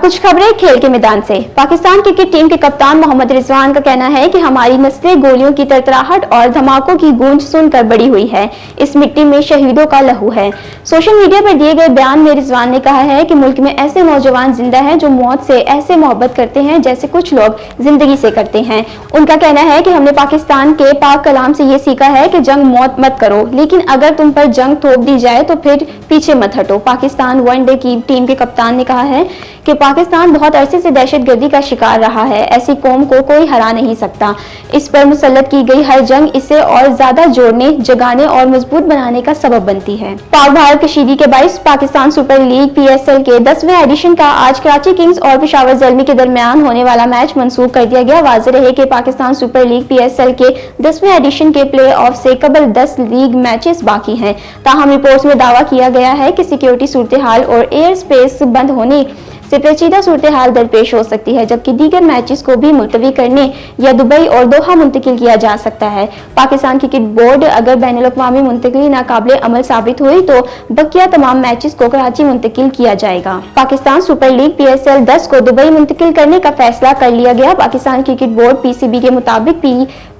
कुछ खबरें खेल के मैदान से। पाकिस्तान क्रिकेट टीम के कप्तान मोहम्मद रिजवान का कहना है कि हमारी नस्लें गोलियों की तरतराहट और धमाकों की गूंज सुनकर बड़ी हुई है। इस मिट्टी में शहीदों का लहू है। सोशल मीडिया पर दिए गए बयान में रिजवान ने कहा है कि मुल्क में ऐसे नौजवान जिंदा हैं जो मौत से ऐसे मोहब्बत करते हैं जैसे कुछ लोग जिंदगी से करते हैं। उनका कहना है कि हमने पाकिस्तान के पाक कलाम से ये सीखा है कि जंग मौत मत करो, लेकिन अगर तुम पर जंग थोप दी जाए तो फिर पीछे मत हटो। पाकिस्तान वनडे की टीम के कप्तान ने कहा है कि पाकिस्तान बहुत अरसे से दहशतगर्दी का शिकार रहा है। ऐसी कौम को कोई हरा नहीं सकता। इस पर मुसल्लत की गई हर जंग इसे और ज्यादा जोड़ने, जगाने और मजबूत बनाने का सबब बनती है। पाक भारत कशीदी के बाईस पाकिस्तान सुपर लीग PSL के 10वें एडिशन का आज कराची किंग्स और पेशावर ज़ल्मी के दरमियान होने वाला मैच मंसूख कर दिया गया। वाज़ेह रहे कि पाकिस्तान सुपर लीग PSL के 10वें एडिशन के प्ले ऑफ से कबल 10 लीग मैचेस बाकी हैं। ताहम रिपोर्ट्स में दावा किया गया है कि सिक्योरिटी सूरत हाल और एयर स्पेस बंद होने से पेचीदा सूरत हाल दरपेश हो सकती है, जबकि दीगर मैचेस को भी मुलतवी करने या दुबई और दोहा मुंतकिल किया जा सकता है। पाकिस्तान क्रिकेट बोर्ड अगर बैनुल-अक़वामी मुंतकिली नाकाबिले अमल साबित हुई तो बकिया तमाम मैचेस को कराची मुंतकिल किया जाएगा। पाकिस्तान सुपर लीग PSL 10 को दुबई मुंतकिल करने का फैसला कर लिया गया। पाकिस्तान क्रिकेट बोर्ड PCB के मुताबिक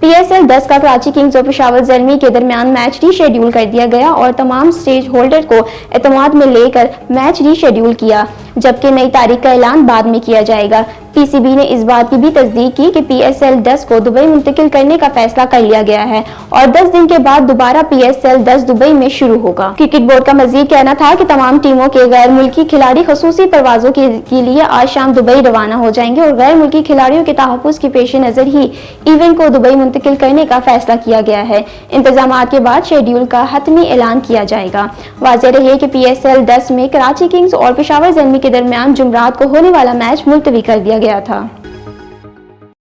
PSL 10 का कराची किंग्स और पेशावर ज़ल्मी के दरमियान मैच रीशेड्यूल कर दिया गया और तमाम स्टेज होल्डर को एतमाद में लेकर मैच रीशेड्यूल किया, जबकि नई तारीख का ऐलान बाद में किया जाएगा। PCB ने इस बात की भी तस्दीक की कि PSL 10 को दुबई मुंतकिल करने का फैसला कर लिया गया है और 10 दिन के बाद दोबारा PSL 10 दुबई में शुरू होगा। क्रिकेट बोर्ड का मजीद कहना था कि तमाम टीमों के गैर मुल्की खिलाड़ी खसूसी परवाजों के लिए आज शाम दुबई रवाना हो जाएंगे और गैर मुल्की खिलाड़ियों के तहफ़्फ़ुज़ के पेश नज़र ही इवेंट को दुबई मुंतकिल करने का फैसला किया गया है। इंतजामात के बाद शेड्यूल का हतमी ऐलान किया जाएगा। वाज़ेह रहे कि PSL 10 में कराची किंग्स और पेशावर ज़ल्मी के दरमियान जुमरात को होने वाला मैच मुलतवी कर दिया गया था।